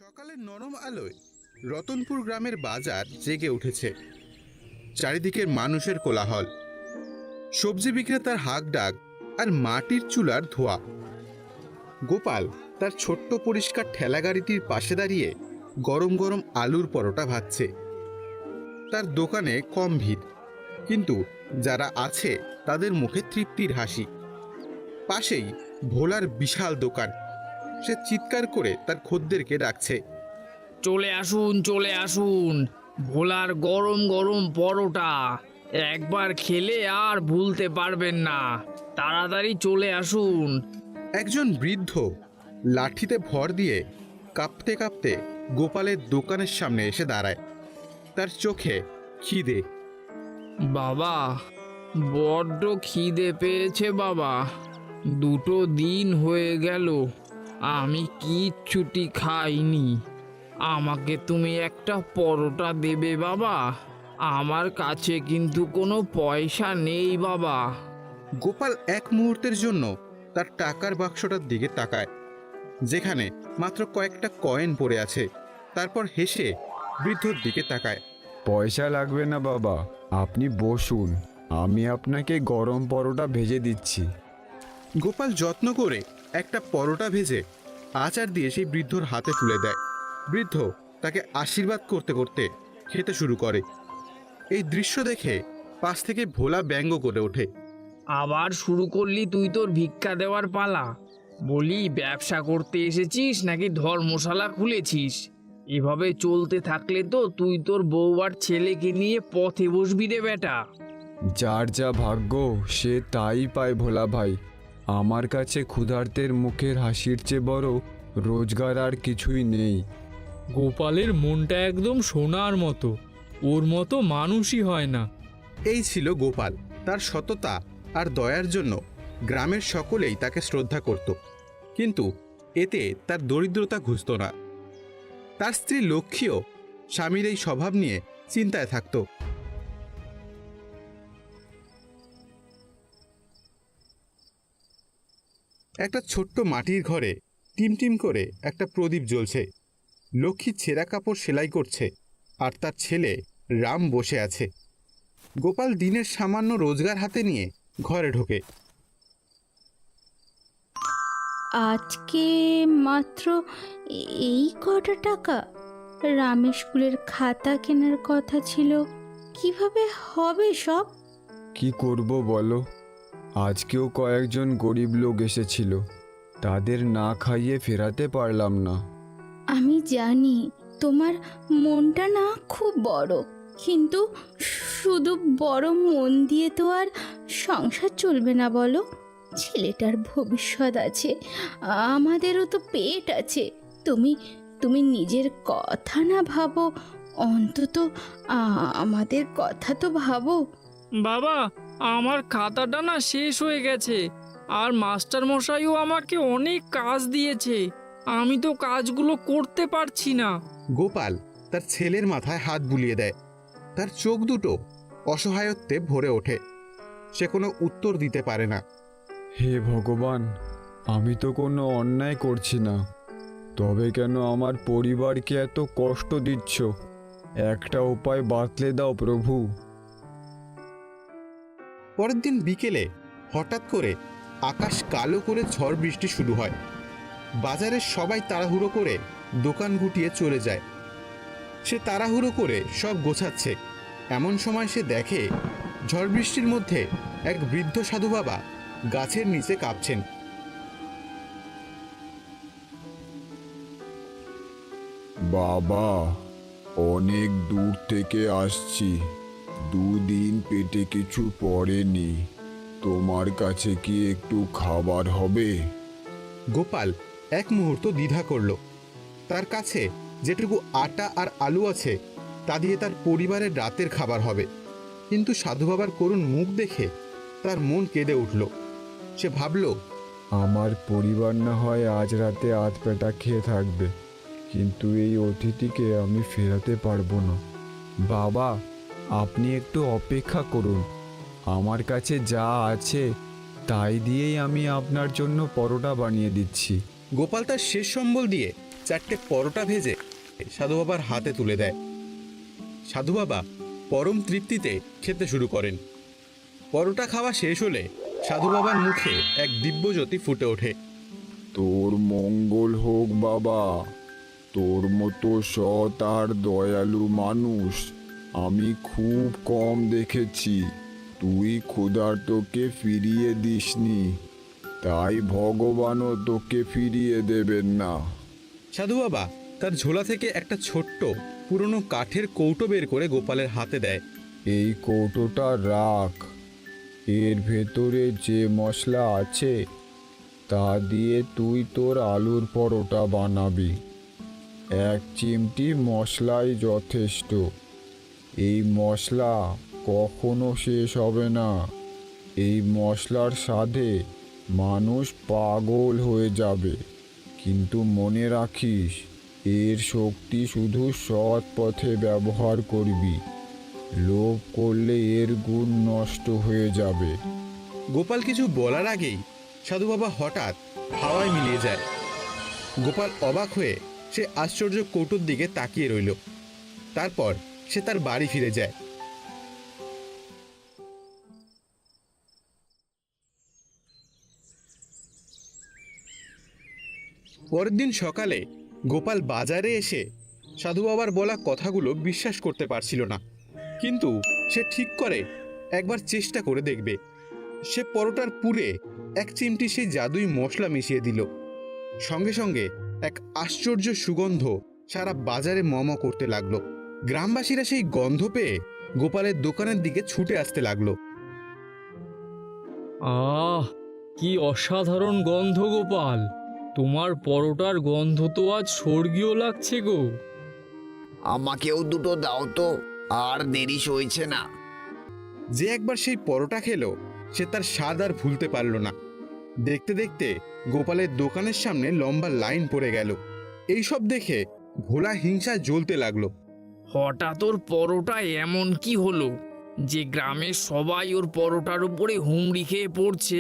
সকালের নরম আলোয় রতনপুর গ্রামের বাজার জেগে উঠেছে। চারিদিকের মানুষের কোলাহল, সবজি বিক্রেতার হাঁক ডাক আর মাটির চুলার ধোঁয়া। গোপাল তার ছোট্ট পরিষ্কার ঠেলাগাড়িটির পাশে দাঁড়িয়ে গরম গরম আলুর পরোটা ভাজছে। তার দোকানে কম ভিড়, কিন্তু যারা আছে তাদের মুখে তৃপ্তির হাসি। পাশেই ভোলার বিশাল দোকান, সে চিৎকার করে তার খদ্দেরকে ডাকছে। চলে আসুন, চলে আসুন, ভোলার গরম গরম পরোটা একবার খেলে আর ভুলতে পারবেন না। তাড়াতাড়ি চলে আসুন। একজন বৃদ্ধ লাঠিতে ভর দিয়ে কাঁপতে কাঁপতে গোপালের দোকানের সামনে এসে দাঁড়ায়। তার চোখে খিদে। বাবা, বড্ড খিদে পেয়েছে বাবা। 2 দিন হয়ে গেল আমি কিচ্ছুটি খাইনি। আমাকে তুমি একটা পরোটা দেবে বাবা? আমার কাছে কিন্তু কোনো পয়সা নেই বাবা। গোপাল এক মুহূর্তের জন্য তার টাকার বাক্সটার দিকে তাকায়, যেখানে মাত্র কয়েকটা কয়েন পড়ে আছে। তারপর হেসে বৃদ্ধর দিকে তাকায়। পয়সা লাগবে না বাবা, আপনি বসুন, আমি আপনাকে গরম পরোটা ভেজে দিচ্ছি। গোপাল যত্ন করে একটা পরোটা ভেজে আচার দিয়ে সেই বৃদ্ধর হাতে তুলে দেয়। বৃদ্ধ তাকে আশীর্বাদ করতে করতে খেতে শুরু করে। এই দৃশ্য দেখে পাশ থেকে ভোলা ব্যঙ্গ করে ওঠে। আবার শুরু করলি তুই তোর ভিক্ষা দেওয়ার পালা? বলি, ব্যবসা করতে এসেছিস নাকি ধর্মশালা খুলেছিস? এভাবে চলতে থাকলে তো তুই তোর বউ আর ছেলেকে নিয়ে পথে বসবি রে বেটা। যার যা ভাগ্য সে তাই পায় ভোলা ভাই। আমার কাছে ক্ষুধার্তের মুখের হাসির চেয়ে বড় রোজগার আর কিছুই নেই। গোপালের মনটা একদম সোনার মতো, ওর মতো মানুষই হয় না। এই ছিল গোপাল। তার সততা আর দয়ার জন্য গ্রামের সকলেই তাকে শ্রদ্ধা করত, কিন্তু এতে তার দরিদ্রতা ঘুচত না। তার স্ত্রী লক্ষ্মীও স্বামীর এই স্বভাব নিয়ে চিন্তায় থাকত। একটা ছোট্ট মাটির ঘরে টিমটিম করে একটা প্রদীপ জ্বলছে। লক্ষ্মী ছেঁড়া কাপড় সেলাই করছে, আর তার ছেলে রাম বসে আছে। গোপাল দিনের সামান্য রোজগার হাতে নিয়ে ঘরে ঢোকে। আজকে মাত্র এই কটা টাকা? রামের স্কুলের খাতা কেনার কথা ছিল, কিভাবে হবে সব? কি করব বলো, আজকেও কয়েকজন গরিব লোক এসেছিল, তাদের না খাইয়ে ফেরাতে পারলাম না। আমি জানি তোমার মনটা না খুব বড়, কিন্তু শুধু বড় মন দিয়ে তো আর সংসার চলবে না বলো। ছেলেটার ভবিষ্যৎ আছে, আমাদেরও তো পেট আছে। তুমি তুমি নিজের কথা না ভাবো, অন্তত আমাদের কথা তো ভাবো। বাবা, আমার খাতাটা না শেষ হয়ে গেছে, আর মাস্টার মশাইও আমাকে অনেক কাজ দিয়েছে। আমি তো কাজগুলো করতে পারছি না। গোপাল তার ছেলের মাথায় হাত বুলিয়ে দেয়। তার চোখ দুটো অসহায়ত্বে ভরে ওঠে। সে কোনো উত্তর দিতে পারে না। হে ভগবান, আমি তো কোনো অন্যায় করছি না, তবে কেন আমার পরিবারকে এত কষ্ট দিচ্ছ? একটা উপায় বাতলে দাও প্রভু। পরের দিন বিকেলে হঠাৎ করে আকাশ কালো করে ঝড় বৃষ্টি শুরু হয়। বাজারের সবাই তাড়াহুড়ো করে দোকান গুটিয়ে চলে যায়। সে তাড়াহুড়ো করে সব গোছাচ্ছে। এমন সময় সে দেখে ঝড় বৃষ্টির মধ্যে এক বৃদ্ধ সাধু বাবা গাছের নিচে কাঁপছেন। বাবা, অনেক দূর থেকে আসছি, 2 দিন পেটে কিছু পড়েনি, তোমার কাছে কি একটু খাবার হবে? গোপাল এক মুহূর্ত দ্বিধা করল। তার কাছে যেটুকু আটা আর আলু আছে তা দিয়ে তার পরিবারের রাতের খাবার হবে, কিন্তু সাধু বাবার করুণ মুখ দেখে তার মন কেঁদে উঠল। সে ভাবল, আমার পরিবার না হয় আজ রাতে আধ পেটা খেয়ে থাকবে, কিন্তু এই অতিথিকে আমি ফেরাতে পারবো না। বাবা, আপনি একটু অপেক্ষা করুন, আমার কাছে যা আছে তাই দিয়েই আমি আপনার জন্য পরোটা বানিয়ে দিচ্ছি। গোপাল তার শেষ সম্বল দিয়ে 4টে পরোটা ভেজে সাধু বাবার হাতে তুলে দেয়। সাধু বাবা পরম তৃপ্তিতে খেতে শুরু করেন। পরোটা খাওয়া শেষ হলে সাধু বাবার মুখে এক দিব্যজ্যোতি ফুটে ওঠে। তোর মঙ্গল হোক বাবা। তোর মতো সৎ আর দয়ালু মানুষ আমি খুব কম দেখেছি। তুই ক্ষুধার্তকে ফিরিয়ে দিসনি, তাই ভগবানও তোকে ফিরিয়ে দেবেন না। সাধু বাবা তার ঝোলা থেকে একটা ছোট্ট পুরনো কাঠের কৌটো বের করে গোপালের হাতে দেয়। এই কৌটোটা রাখ। এর ভেতরে যে মশলা আছে তা দিয়ে তুই তোর আলুর পরোটা বানাবি। 1 চিমটি মশলাই যথেষ্ট। এই মশলা কখনো শেষ হবে না। এই মশলার স্বাদে মানুষ পাগল হয়ে যাবে। কিন্তু মনে রাখিস, এর শক্তি শুধু সৎ পথে ব্যবহার করবি। লোভ করলে এর গুণ নষ্ট হয়ে যাবে। গোপাল কিছু বলার আগেই সাধু বাবা হঠাৎ হাওয়ায় মিলিয়ে যায়। গোপাল অবাক হয়ে সে আশ্চর্য কৌটোর দিকে তাকিয়ে রইল। তারপর সে তার বাড়ি ফিরে যায়। পরের দিন সকালে গোপাল বাজারে এসে সাধু বাবার বলা কথাগুলো বিশ্বাস করতে পারছিল না, কিন্তু সে ঠিক করে একবার চেষ্টা করে দেখবে। সে পরোটার পুরে 1 চিমটি সেই জাদুই মশলা মিশিয়ে দিল। সঙ্গে সঙ্গে এক আশ্চর্য সুগন্ধ সারা বাজারে মম করতে লাগলো। গ্রামবাসীরা সেই গন্ধ পেয়ে গোপালের দোকানের দিকে ছুটে আসতে লাগলো। আহ, কি অসাধারণ গন্ধ গোপাল! তোমার পরোটার গন্ধ তো আজ স্বর্গীয় লাগছে গো। আমাকেও দুটো দাও তো, আর দেরি সইছে না। যে একবার সেই পরোটা খেলো সে তার স্বাদ আর ভুলতে পারল না। দেখতে দেখতে গোপালের দোকানের সামনে লম্বা লাইন পড়ে গেল। এইসব দেখে ভোলা হিংসায় জ্বলতে লাগলো। হঠাৎ ওর পরোটায় এমন কি হলো যে গ্রামের সবাই ওর পরোটার উপরে হুমড়ি খেয়ে পড়ছে?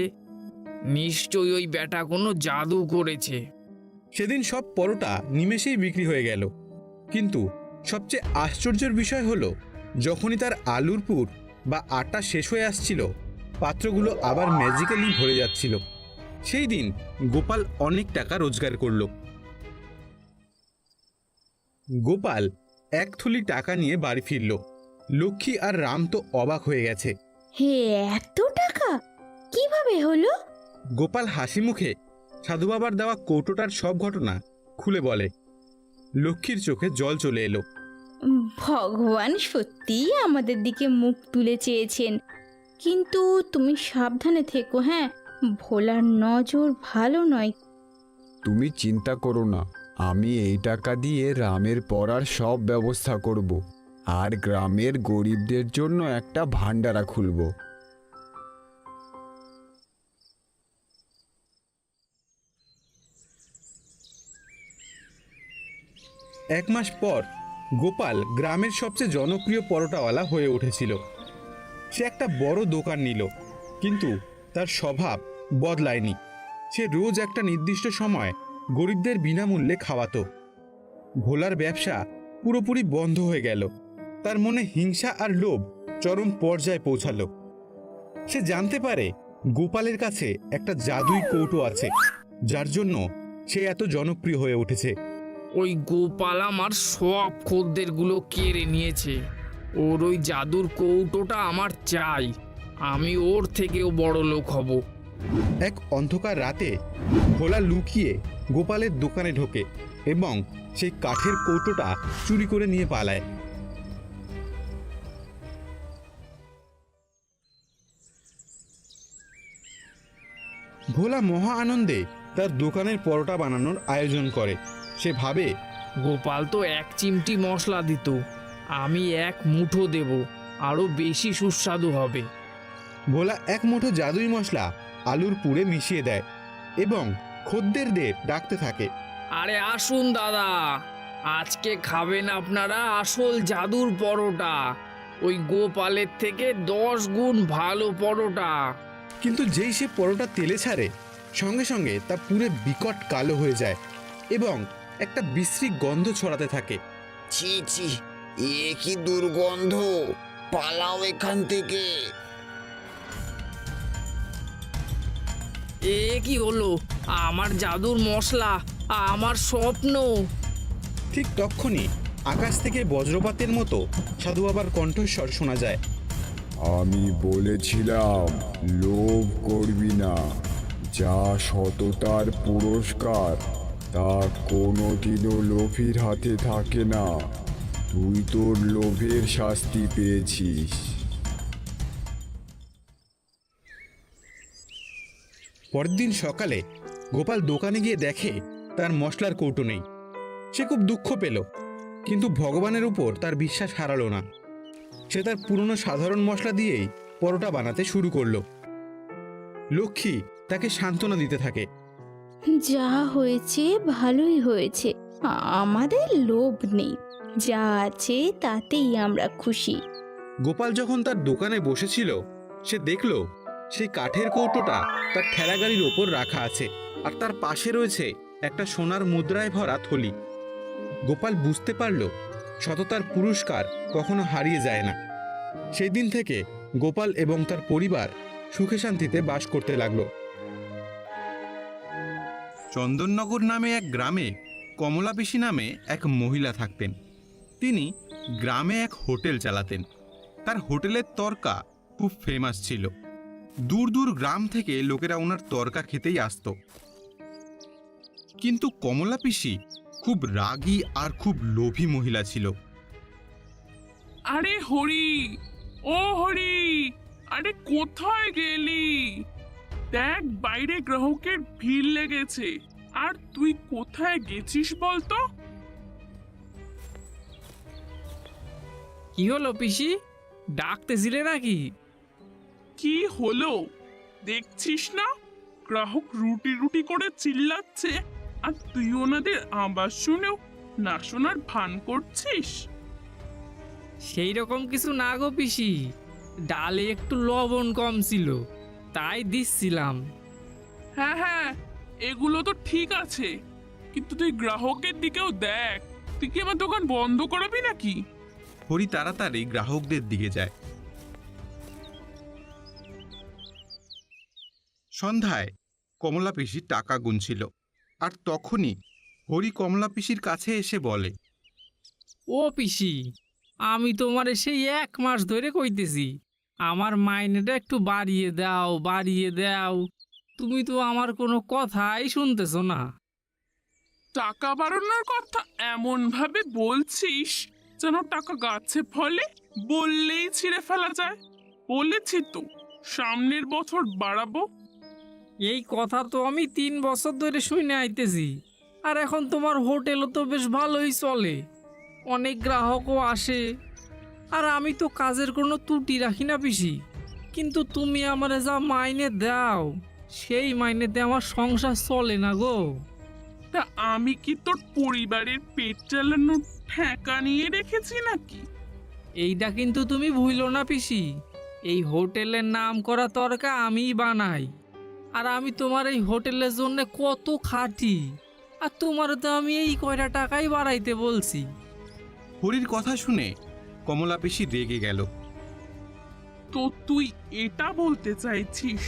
নিশ্চয়ই ওই বেটা কোনো জাদু করেছে। সেদিন সব পরোটা নিমেষেই বিক্রি হয়ে গেল। কিন্তু সবচেয়ে আশ্চর্যের বিষয় হলো, যখনই তার আলুর পুর বা আটা শেষ হয়ে আসছিল, পাত্রগুলো আবার ম্যাজিক্যালি ভরে যাচ্ছিল। সেই দিন গোপাল অনেক টাকা রোজগার করল। গোপাল 1 থলি টাকা নিয়ে বাড়ি ফিরল। লক্ষ্মী আর রাম তো অবাক হয়ে গেছে। হে, এত টাকা কিভাবে হলো? গোপাল হাসি মুখে সাধু বাবার দেওয়া কৌটোটার সব ঘটনা খুলে বলে। লক্ষ্মীর চোখে জল চলে এলো। ভগবান সত্যিই আমাদের দিকে মুখ তুলে চেয়েছেন, কিন্তু তুমি সাবধানে থেকো। হ্যাঁ, ভোলার নজর ভালো নয়। তুমি চিন্তা করো না, আমি এই টাকা দিয়ে রামের পড়ার সব ব্যবস্থা করব আর গ্রামের গরিবদের জন্য একটা ভান্ডারা খুলব। এক মাস পর গোপাল গ্রামের সবচেয়ে জনপ্রিয় পরোটাওয়ালা হয়ে উঠেছিল। সে একটা বড় দোকান নিল, কিন্তু তার স্বভাব বদলায়নি। সে রোজ একটা নির্দিষ্ট সময় গরিবদের বিনামূল্যে খাওয়াতো। ভোলার ব্যবসা পুরোপুরি বন্ধ হয়ে গেল। তার মনে হিংসা আর লোভ চরম পর্যায়ে পৌঁছালো। সে জানতে পারে গোপালের কাছে একটা জাদুই কৌটো আছে, যার জন্য সে এত জনপ্রিয় হয়ে উঠেছে। ওই গোপাল আমার সব খদ্দেরগুলো কেড়ে নিয়েছে। ওর ওই জাদুর কৌটোটা আমার চাই। আমি ওর থেকেও বড় লোক হব। এক অন্ধকার রাতে ভোলা লুকিয়ে গোপালের দোকানে ঢোকে এবং সেই কাঠের কৌটোটা চুরি করে নিয়ে পালায়। ভোলা মহা আনন্দে তার দোকানের পরোটা বানানোর আয়োজন করে। সে ভাবে, গোপাল তো 1 চিমটি মশলা দিত, আমি 1 মুঠো দেব, আরো বেশি সুস্বাদু হবে। ভোলা 1 মুঠো জাদুই মশলা আলুর পুরে মিশিয়ে দেয় এবং খদ্দেরদের ডাকতে থাকে। আরে আসুন দাদা, আজকে খাবেন আপনারা আসল জাদুর পরোটা। ওই গোপালের থেকে 10 গুণ ভালো পরোটা। কিন্তু যেই সে পরোটা তেলে ছাড়ে, সঙ্গে সঙ্গে তা পুরো বিকট কালো হয়ে যায় এবং একটা বিশ্রী গন্ধ ছড়াতে থাকে। ছি ছি, এ কি দুর্গন্ধ! পালাও এখান থেকে। এ কি হলো? আমার জাদুর মশলা, আমার স্বপ্ন! ঠিক তক্ষুনি আকাশ থেকে বজ্রপাতের মতো সাধু বাবার কণ্ঠস্বর শোনা যায়। আমি বলেছিলাম লোভ করবি না, যা সততার পুরস্কার তা কোনোদিনও লোভীর হাতে থাকে না। তুই তোর লোভের শাস্তি পেয়েছিস। পরের দিন সকালে গোপাল দোকানে গিয়ে দেখে তার মশলার কৌটো নেই। সে খুব দুঃখ পেল, কিন্তু ভগবানের উপর তার বিশ্বাস হারালো না। সে তার পুরনো সাধারণ মশলা দিয়েই পরোটা বানাতে শুরু করলো। লক্ষ্মী তাকে সান্ত্বনা দিতে থাকে। যা হয়েছে ভালোই হয়েছে, আমাদের লোভ নেই, যা আছে তাতেই আমরা খুশি। গোপাল যখন তার দোকানে বসেছিল, সে দেখল সেই কাঠের কৌটোটা তার ঠেলাগাড়ির ওপর রাখা আছে, আর তার পাশে রয়েছে একটা সোনার মুদ্রায় ভরা থলি। গোপাল বুঝতে পারল সততার পুরস্কার কখনো হারিয়ে যায় না। সেই দিন থেকে গোপাল এবং তার পরিবার সুখে শান্তিতে বাস করতে লাগলো। চন্দননগর নামে এক গ্রামে কমলা পিসি নামে এক মহিলা থাকতেন। তিনি গ্রামে এক হোটেল চালাতেন। তার হোটেলের তরকা খুব ফেমাস ছিল। দূর দূর গ্রাম থেকে লোকেরা ওনার তরকা খেতেই আসতো। কিন্তু কমলা পিসি খুব রাগী আর খুব লোভী মহিলা ছিল। আরে হরি, ও হরি, আরে কোথায় গেলি? দেখ, বাইরে গ্রাহকের ভিড় লেগেছে, আর তুই কোথায় গেছিস বলতো? কি হলো পিসি, ডাকতেছিলে নাকি? কি হলো দেখছিস না? গ্রাহক রুটি রুটি করে চিল্লাচ্ছে, আর তুই ওনাদের আওয়াজ শুনেও না শোনার ভান করছিস। সেই রকম কিছু না গো পিসি, ডালে একটু লবণ কম ছিল, তাই দিচ্ছিলাম। হ্যাঁ হ্যাঁ, এগুলো তো ঠিক আছে, কিন্তু তুই গ্রাহকের দিকেও দেখ। তুই কি আমার দোকান বন্ধ করাবি নাকি? হরি তাড়াতাড়ি গ্রাহকদের দিকে যায়। সন্ধ্যায় কমলা পিসি টাকা গুনছিল, আর তখনই হরি কমলা পিসির কাছে এসে বলে, ও পিসি, আমি তোমারে সেই 1 মাস ধরে কইতেছি আমার মাইনেটা একটু বাড়িয়ে দাও, বাড়িয়ে দাও। তুমি তো আমার কোনো কথাই শুনতেছো না। টাকা বাড়ানোর কথা এমন ভাবে বলছিস যেন টাকা গাছে ফলে, বললেই ছিঁড়ে ফেলা যায়। বলেছি তো সামনের বছর বাড়াবো। এই কথা তো আমি 3 বছর ধরে শুনে আইতেছি, আর এখন তোমার হোটেলও তো বেশ ভালোই চলে, অনেক গ্রাহকও আসে, আর আমি তো কাজের কোনো ত্রুটি রাখি না পিসি। কিন্তু তুমি আমারে যা মাইনে দাও, সেই মাইনেতে আমার সংসার চলে না গো। তা আমি কি তোর পরিবারের পেট চালানোর ঠেকা নিয়ে রেখেছি নাকি? এইটা কিন্তু তুমি ভুলো না পিসি, এই হোটেলের নাম করা তরকা আমিই বানাই, আর আমি তোমার এই হোটেলের জন্য কত খাটি, আর তোমার তো আমি এই কয়টা টাকাই বাড়াইতে বলছি। হরির কথা শুনে কমলা পিসি রেগে গেল। তো তুই এটা বলতে চাইছিস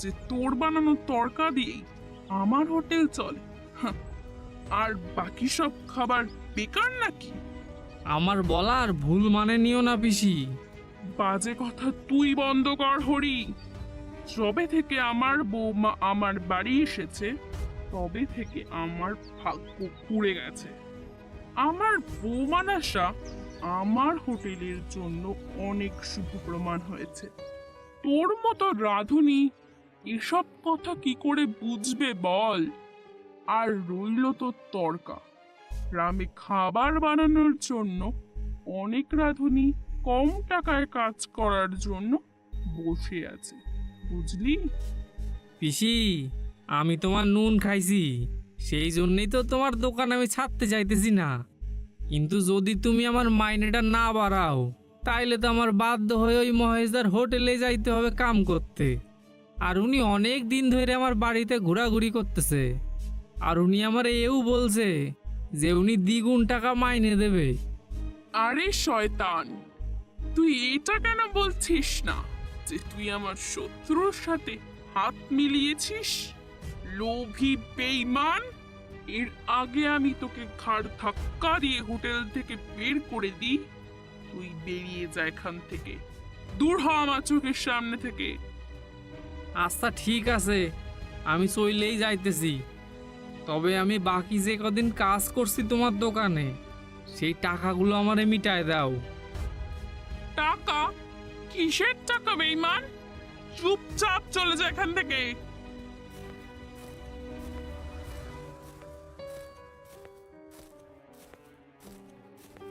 যে তোর বানানো তরকা দিয়েই আমার হোটেল চলে? হাহ, আর বাকি সব খাবার বেকার নাকি? আমার বলার ভুল মানে নিও না পিসি। বাজে কথা তুই বন্ধ কর হরি। যবে থেকে আমার বৌমা আমার বাড়ি এসেছে, তবে থেকে আমার ভাগ্য পুড়ে গেছে। আমার বৌমা আসা আমার হোটেলের জন্য অনেক শুভ প্রমাণ হয়েছে। তোর মতো রাঁধুনি এসব কথা কি করে বুঝবে বল? আর রইল তো তরকা, গ্রামে খাবার বানানোর জন্য অনেক রাঁধুনি কম টাকায় কাজ করার জন্য বসে আছে, বুঝলি? পিসি, আমি তোমার নুন খাইছি, সেই জন্যই তো তোমার দোকান আমি ছাড়তে চাইতেছি না। কিন্তু যদি তুমি আমার মাইনেটা না বাড়াও, তাইলে তো আমার বাধ্য হয়ে ওই মহেশদার হোটেলে যাইতে হবে কাম করতে। আর উনি অনেক দিন ধরে আমার বাড়িতে ঘোরাঘুরি করতেছে, আর উনি আমার এও বলছে যে উনি দ্বিগুণ টাকা মাইনে দেবে। আরে শয়তান, তুই এটা কেন বলছিস না যে তুই আমার শত্রুর সাথে হাত মিলিয়েছিস? লোভী বেঈমান! এর আগে আমি তোকে ঘাড় ধাক্কা দিয়ে হোটেল থেকে বের করে দিই। তুই বেরিয়ে যা এখান থেকে, দূর হ আমার চোখের সামনে থেকে। আচ্ছা ঠিক আছে, আমি চইলেই যাইতেছি। তবে আমি বাকি যে কদিন কাজ করছি তোমার দোকানে, সেই টাকাগুলো আমারে মিটায় দাও। টাকা? কিসের টাকা বেঈমান? চুপচাপ চলে যা এখান থেকে।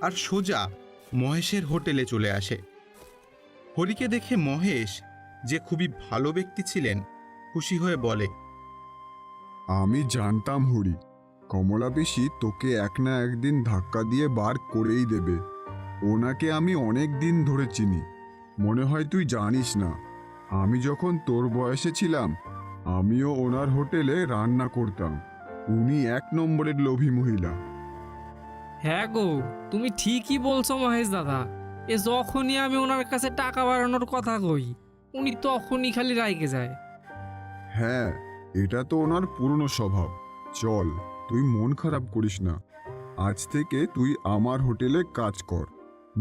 আর সোজা মহেশের হোটেলে চলে আসে। হরিকে দেখে মহেশ, যে খুবই ভালো ব্যক্তি ছিলেন, খুশি হয়ে বলে, আমি জানতাম হরি, কমলা পিসি তোকে এক না একদিন ধাক্কা দিয়ে বার করেই দেবে। ওনাকে আমি অনেক দিন ধরে চিনি, মনে হয় তুই জানিস না। আমি যখন তোর বয়সে ছিলাম, আমিও ওনার হোটেলে রান্না করতাম। উনি এক নম্বরের লোভী মহিলা। হ্যাঁ গো, তুমি ঠিকই বলছো মহেশ দাদা। এ যখনই আমি ওনার কাছে টাকা বাড়ানোর কথা কই, উনি তখনই খালি রাইগে যায়। হ্যাঁ, এটা তো ওনার পুরনো স্বভাব। চল, তুই মন খারাপ করিস না। আজ থেকে তুই আমার হোটেলে কাজ কর,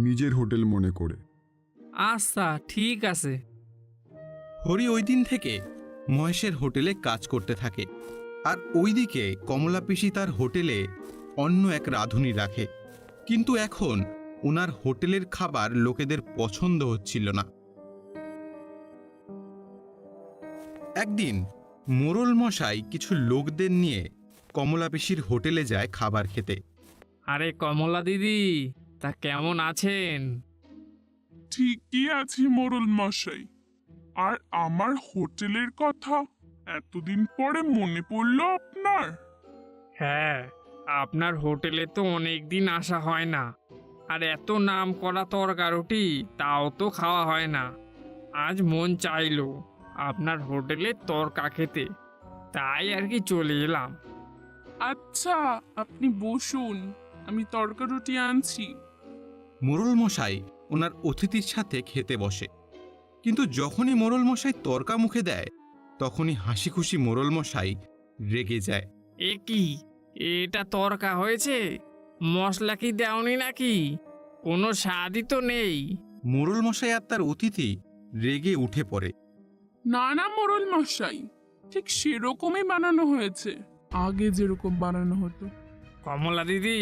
নিজের হোটেল মনে করে। আচ্ছা ঠিক আছে। হরি ওই দিন থেকে মহেশের হোটেলে কাজ করতে থাকে। আর ওইদিকে কমলা পিসি তার হোটেলে অন্য এক রাঁধুনি রাখে। কিন্তু এখন ওনার হোটেলের খাবার লোকেদের পছন্দ হচ্ছিল না। একদিন মোড়ল মশাই কিছু লোকদের নিয়ে কমলা পিসির হোটেলে যায় খাবার খেতে। আরে কমলা দিদি, তা কেমন আছেন? ঠিকই আছি মোড়ল মশাই। আর আমার হোটেলের কথা এতদিন পরে মনে পড়লো আপনার? হ্যাঁ, আপনার হোটেলে তো অনেক দিন আসা হয় না। আর এত নাম করা তরকারুটি তাও তো খাওয়া হয় না। আজ মন চাইলো আপনার হোটেলে তরকা খেতে, তাই আর কি চলে এলাম। আচ্ছা, আপনি বসুন, আমি তরকা রুটি আনছি। মোড়ল মশাই ওনার অতিথির সাথে খেতে বসে। কিন্তু যখনই মোড়ল মশাই তরকা মুখে দেয়, তখনই হাসি খুশি মোড়ল মশাই রেগে যায়। এ কি, এটা তরকা হয়েছে? মশলা কি দেওনি নাকি? কোনো স্বাদই তো নেই। মোড়ল মশাই আর তার অতিথি রেগে উঠে পড়ে। না না মোড়ল মশাই, ঠিক সেরকমই বানানো হয়েছে, আগে যেরকম বানানো হতো। কমলা দিদি,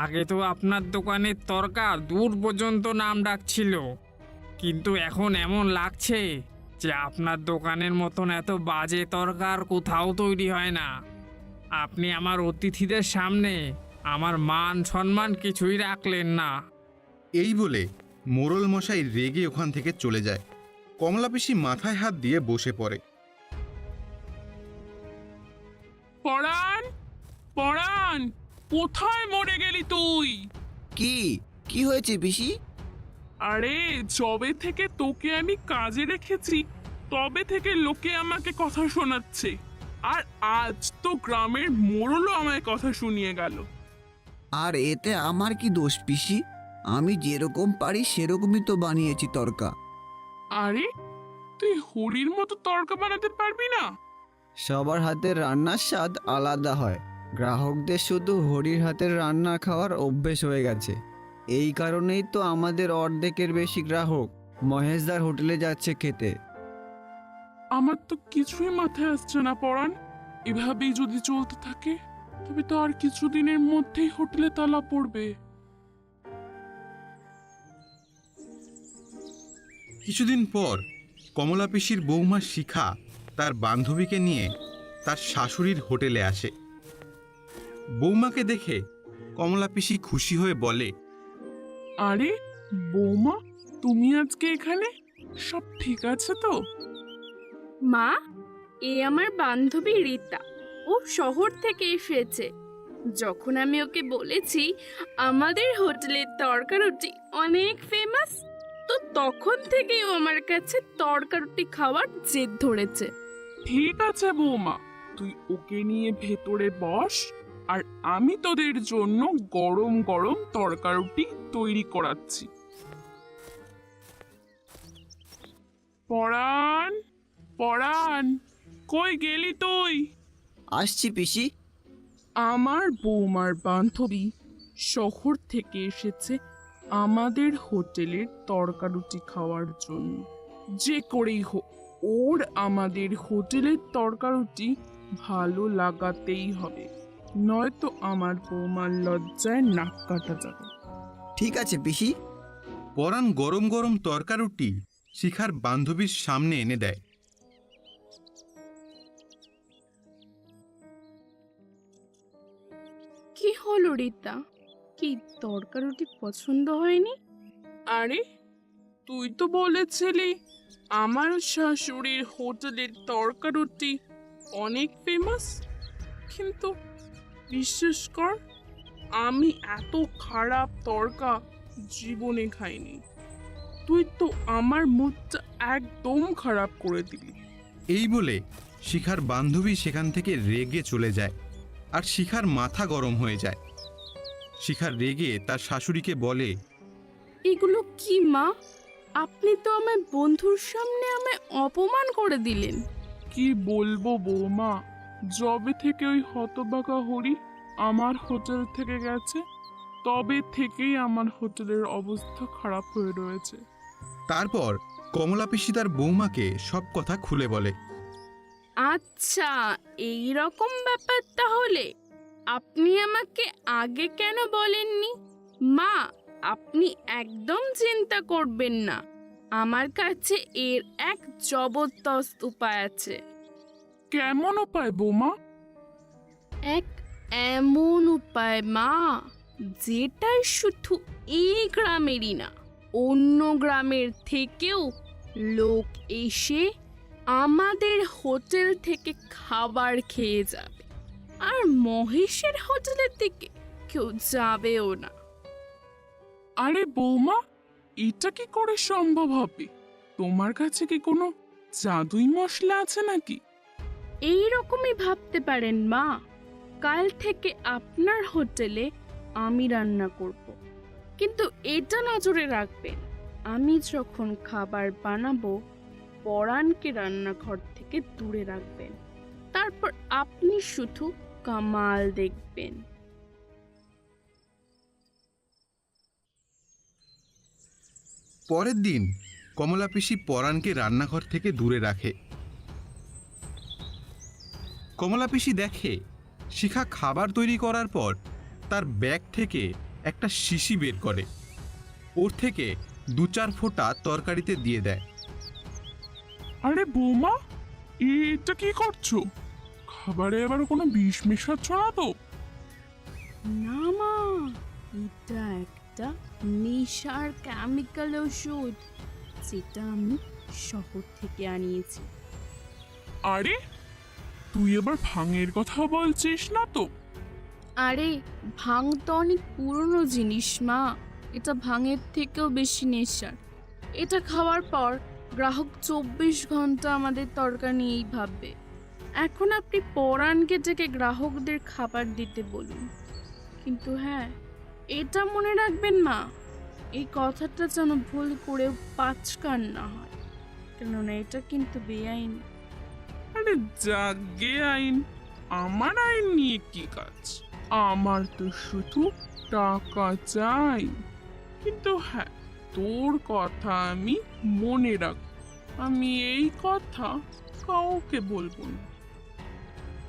আগে তো আপনার দোকানের তরকা দূর পর্যন্ত নাম ডাকছিল, কিন্তু এখন এমন লাগছে যে আপনার দোকানের মতন এত বাজে তরকা আর কোথাও তৈরি হয় না। আপনি আমার অতিথিদের সামনে আমার মান সম্মান কিছুই রাখলেন না। এই বলে মোড়ল মশাই রেগে ওখান থেকে চলে যায়। কমলা পিসি মাথায় হাত দিয়ে বসে পড়ে। পরাণ, পরাণ, কোথায় মরে গেলি তুই? কি কি হয়েছে পিসি? আরে যবে থেকে তোকে আমি কাজে রেখেছি, তবে থেকে লোকে আমাকে কথা শোনাচ্ছে। আর আজ তো গ্রামের মোড়লও আমায় কথা শুনিয়ে গেল। আর এতে আমার কি দোষ পিসি? আমি যেরকম পারি সেরকমই তো বানিয়েছি তরকা। আরে তুই হরির মতো তরকা বানাতে পারবি না? সবার হাতের রান্নার স্বাদ আলাদা হয়। গ্রাহকদের শুধু হরির হাতের রান্না খাওয়ার অভ্যেস হয়ে গেছে। এই কারণেই তো আমাদের অর্ধেকের বেশি গ্রাহক মহেশদার হোটেলে যাচ্ছে খেতে। আমার তো কিছুই মাথায় আসছে না পরাণ। এভাবেই যদি চলতে থাকে, তবে তো আর কিছুদিনের মধ্যেই হোটেলে তালা পড়বে। কিছুদিন পর কমলা পিসির বৌমা শিখা তার বান্ধবীকে নিয়ে তার শাশুড়ির হোটেলে আসে। বৌমাকে দেখে কমলা পিসি খুশি হয়ে বলে, আরে বৌমা, তুমি আজকে এখানে? সব ঠিক আছে তো? মা, এ আমার বান্ধবী রীতা। ও শহর থেকে এসেছে। যখন আমি ওকে বলেছি আমাদের হোটেলের তরকা রুটি অনেক ফেমাস, তো তখন থেকেই ও আমার কাছে তরকা রুটি খাওয়ার জেদ ধরেছে। ঠিক আছে বৌমা, তুই ওকে নিয়ে ভেতরে বস, আর আমি তোদের জন্য গরম গরম তরকারুটি তৈরি করাচ্ছি। পরাণ, পরাণ, কই গেলি তুই? আসছি পিসি। আমার বৌমার বান্ধবী শহর থেকে এসেছে আমাদের হোটেলের তরকারুটি খাওয়ার জন্য। যে করেই হোক ওর আমাদের হোটেলের তরকারুটি ভালো লাগাতেই হবে, নয়তো আমার বৌমার লজ্জায় নাক কাটা যাবে। ঠিক আছে পিসি। পরাণ গরম গরম তরকারুটি শিখার বান্ধবীর সামনে এনে দেয়। কি হলো রীতা, কি তরকারুটি পছন্দ হয়নি? আরে তুই তো বলেছিলি আমার শাশুড়ির হোটেলের তরকারুটি অনেক ফেমাস, কিন্তু বিশ্বাস কর আমি এত খারাপ তরকা জীবনে খাইনি। তুই তো আমার মুডটা একদম খারাপ করে দিলি। এই বলে শিখার বান্ধবী সেখান থেকে রেগে চলে যায়, আর শিখার মাথা গরম হয়ে যায়। শিখার রেগে তার শাশুড়িকে বলে, এগুলো কি মা? আপনি তো আমার বন্ধুর সামনে আমায় অপমান করে দিলেন। কি বলবো বৌমা, যবে থেকে ওই হতবাকা হরি আমার হোটেল থেকে গেছে তবে থেকেই আমার হোটেলের অবস্থা খারাপ হয়ে রয়েছে। তারপর কমলা পিসি তার বৌমাকে সব কথা খুলে বলে। আচ্ছা, এই রকম ব্যাপার তাহলে। আপনি আমাকে আগে কেন বলেননি? মা, আপনি একদম চিন্তা করবেন না, আমার কাছে এর এক জবরদস্ত উপায় আছে। কেমন উপায় বৌমা? এক এমন উপায় মা, যেটা শুধু এই গ্রামেরই না, অন্য গ্রামের থেকেও লোক এসে আমাদের হোটেল থেকে খাবার খেয়ে যাবে, আর মহেশের হোটেলের দিকে কেউ যাবেও না। আরে বৌমা, এটা কি করে সম্ভব হবে? তোমার কাছে কি কোনো জাদুই মশলা আছে নাকি? এই রকমই ভাবতে পারেন মা। কাল থেকে আপনার হোটেলে আমি রান্না করব, কিন্তু এটা নজরে রাখবেন, আমি যখন খাবার বানাবো পরাণকে রান্নাঘর থেকে দূরে রাখবেন, তারপর আপনি শুধু কামাল দেখবেন। পরের দিন কমলা পিসি পরাণকে রান্নাঘর থেকে দূরে রাখে। কমলা পিসি দেখে শিখা খাবার তৈরি করার পর তার ব্যাগ থেকে একটা শিশি বের করে, ওর থেকে 2-4 ফোঁটা তরকারিতে দিয়ে দেয়। আরে বৌমা, এটা কি করছো? খাবারে এবার কোনো বিষ মেশাচ্ছ না তো? না মা, এটা একটা নেশার কেমিক্যাল ওষুধ, যেটা আমি শহর থেকে আনিয়েছি। আরে তুই এবার ভাঙের কথা বলছিস না তো? আরে ভাং তো অনেক পুরনো জিনিস মা, এটা ভাঙের থেকেও বেশি নেশার। এটা খাওয়ার পর গ্রাহক 24 ঘন্টা আমাদের তরকারি নিয়েই ভাববে। এখন আপনি পরাণকে ডেকে গ্রাহকদের খাবার দিতে বলুন, কিন্তু হ্যাঁ, এটা মনে রাখবেন মা, এই কথাটা যেন ভুল করেও পাঁচকার না হয়, কেননা এটা কিন্তু বেআইন। আরে জাগে আইন, আমার আইন নিয়ে কি কাজ? আমার তো শুধু টাকা চাই। কিন্তু হ্যাঁ, তোর কথা আমি মনে রাখব, আমি এই কথা কাউকে বলবো না।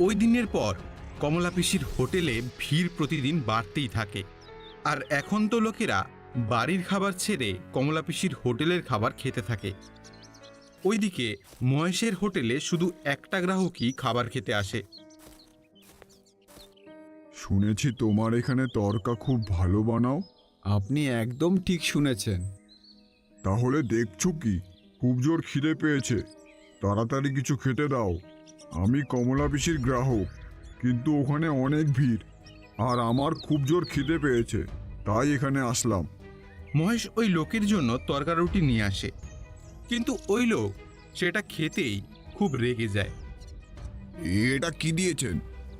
ওই দিনের পর কমলা পিসির হোটেলে ভিড় প্রতিদিন বাড়তেই থাকে, আর এখন তো লোকেরা বাড়ির খাবার ছেড়ে কমলা পিসির হোটেলের খাবার খেতে থাকে। ওইদিকে মহেশের হোটেলে শুধু একটা গ্রাহকই খাবার খেতে আসে। শুনেছি তোমার এখানে তরকা খুব ভালো বানাও। আপনি একদম ঠিক শুনেছেন। তাহলে দেখছো কি, খুব জোর খিদে পেয়েছে, তাড়াতাড়ি কিছু খেতে দাও। আমি কমলা পিসির গ্রাহক, কিন্তু ওখানে অনেক ভিড়, আর আমার খুব জোর খিদে পেয়েছে, তাই এখানে আসলাম। মহেশ ওই লোকের জন্য তরকারুটি নিয়ে আসে, কিন্তু ওই লোক সেটা খেতেই খুব রেগে যায়। এটা কি দিয়েছেন?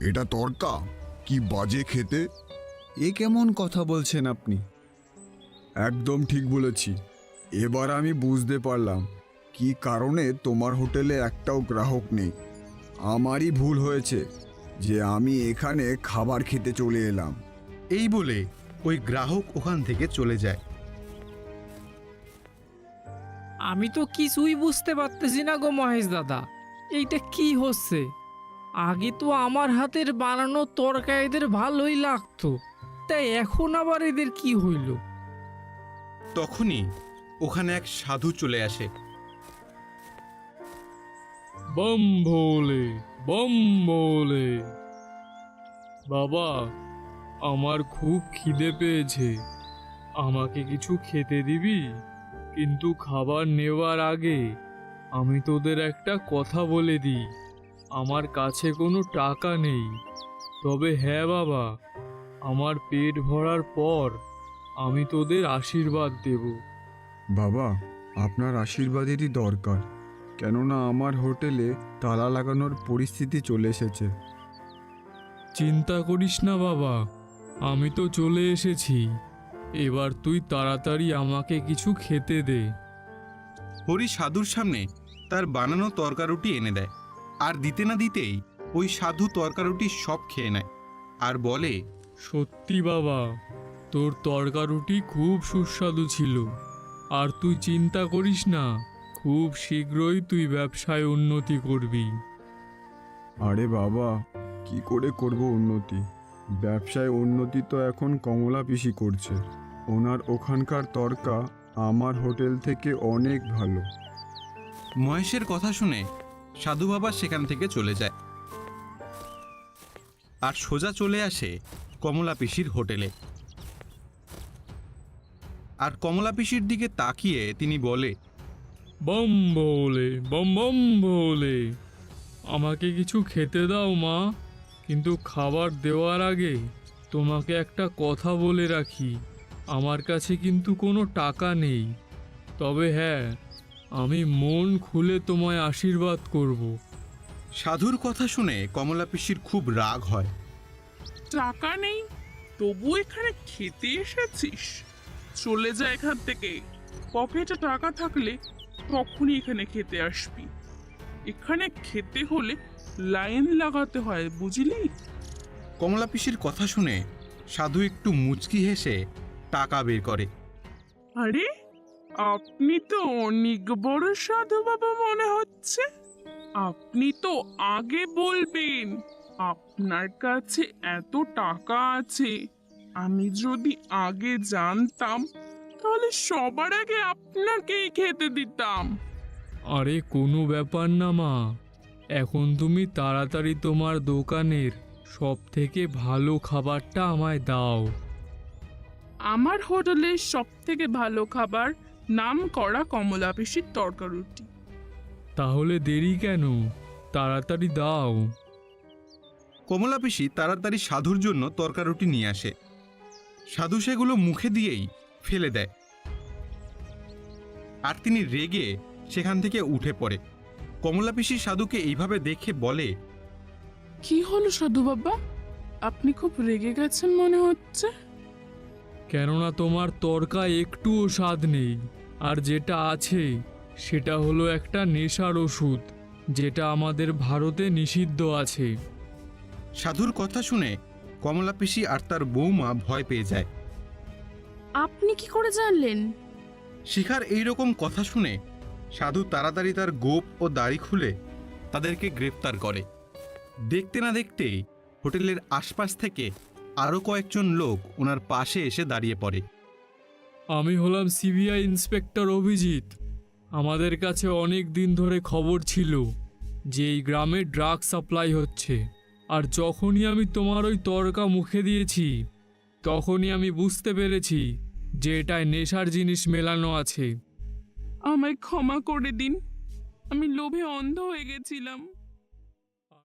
এটা তরকা? কি বাজে খেতে। এ কেমন কথা বলছেন আপনি? একদম ঠিক বলেছি। এবার আমি বুঝতে পারলাম কি কারণে তোমার হোটেলে একটাও গ্রাহক নেই। আমারই ভুল হয়েছে যে আমি এখানে খাবার খেতে চলে এলাম। এই বলে ওই গ্রাহক ওখান থেকে চলে যায়। আমি তো কিছুই বুঝতে পারতেছি না গো মহেশ দাদা, এইটা কি হচ্ছে? আগে তো আমার হাতের বানানো তরকা এদের ভালোই লাগতো, তাই এখন আবার এদের কি হইল? তখনই ওখানে এক সাধু চলে আসে। বম ভোলে, বম ভোলে। বাবা, আমার খুব খিদে পেয়েছে, আমাকে কিছু খেতে দিবি? কিন্তু খাবার নেওয়ার আগে আমি তোদের একটা কথা বলে দিই, আমার কাছে কোনো টাকা নেই। তবে হ্যাঁ বাবা, আমার পেট ভরার পর আমি তোদের আশীর্বাদ দেব। বাবা, আপনার আশীর্বাদেরই দরকার, কেননা আমার হোটেলে তালা লাগানোর পরিস্থিতি চলে এসেছে। চিন্তা করিস না বাবা, আমি তো চলে এসেছি। এবার তুই তাড়াতাড়ি আমাকে কিছু খেতে দে। হরি সাধুর সামনে তার বানানো তরকারুটি এনে দেয়, আর দিতে না দিতেই ওই সাধু তরকারুটি সব খেয়ে নেয় আর বলে, সত্যি বাবা, তোর তরকারুটি খুব সুস্বাদু ছিল। আর তুই চিন্তা করিস না, খুব শীঘ্রই তুই ব্যবসায় উন্নতি করবি। আরে বাবা, কি করে করব উন্নতি? ব্যবসায় উন্নতি তো এখন কমলা পিসি করছে। ওনার ওখানকার তরকা আমার হোটেল থেকে অনেক ভালো। মহেশের কথা শুনে সাধু বাবা সেখান থেকে চলে যায় আর সোজা চলে আসে কমলা পিসির হোটেলে। আর কমলা পিসির দিকে তাকিয়ে তিনি বলে, বম ভোলে, বম বম ভোলে। আমাকে কিছু খেতে দাও মা, কিন্তু খাবার দেওয়ার আগে তোমাকে একটা কথা বলে রাখি, আমার কাছে কিন্তু কোনো টাকা নেই। তবে হ্যাঁ, আমি মন খুলে তোমায় আশীর্বাদ করব। সাধুর কথা শুনে কমলা পিসির খুব রাগ হয়। টাকা নেই, তবু এখানে খেতে এসেছিস? চলে যা এখান থেকে। পকেটে টাকা থাকলে তখনই এখানে খেতে আসবি। এখানে খেতে হলে লাইন লাগাতে হয়, বুঝলি? কমলা পিসির কথা শুনে সাধু একটু মুচকি হেসে টাকা বের করে। আরে, আপনি তো অনেক বড় সাধু বাবা মনে হচ্ছে। আপনি তো আগে বলবেন আপনার কাছে এত টাকা আছে। আমি যদি আগে জানতাম তাহলে সবার আগে আপনাকেই খেতে দিতাম। আরে কোনো ব্যাপার না মা, এখন তুমি তাড়াতাড়ি তোমার দোকানের সব থেকে ভালো খাবারটা আমায় দাও। আমার হোটেলের সব থেকে ভালো খাবার নাম করা কমলা পিসির তরকারুটি। তাহলে দেরি কেন, তাড়াতাড়ি দাও। কমলা পিসি তাড়াতাড়ি সাধুর জন্য তরকারুটি নিয়ে আসে। সাধু সেগুলো মুখে দিয়েই ফেলে দেয় আর তিনি রেগে সেখান থেকে উঠে পড়ে। কমলা পিসি সাধুকে এইভাবে দেখে বলে, কি হলো সাধু বাবা, আপনি খুব রেগে গেছেন মনে হচ্ছে। কেননা তোমার তরকা একটুও স্বাদ নেই, আর যেটা আছে সেটা হলো একটা নেশার ওষুধ, যেটা আমাদের ভারতে নিষিদ্ধ আছে। সাধুর কথা শুনে কমলা পিসি আর তার বৌমা ভয় পেয়ে যায়। আপনি কি করে জানলেন? শিখার এইরকম কথা শুনে সাধু তাড়াতাড়ি তার গোপ ও দাড়ি খুলে তাদেরকে গ্রেপ্তার করে। দেখতে না দেখতেই হোটেলের আশপাশ থেকে আরও কয়েকজন লোক ওনার পাশে এসে দাঁড়িয়ে পড়ে। আমি হলাম সিবিআই ইন্সপেক্টর অভিজিৎ। আমাদের কাছে অনেক দিন ধরে খবর ছিল যে এই গ্রামে ড্রাগ সাপ্লাই হচ্ছে, আর যখনই আমি তোমার ওই তরকা মুখে দিয়েছি তখনই আমি বুঝতে পেরেছি যে এটায় নেশার জিনিস মেলানো আছে। আমায় ক্ষমা করে দিন, আমি লোভে অন্ধ হয়ে গেছিলাম।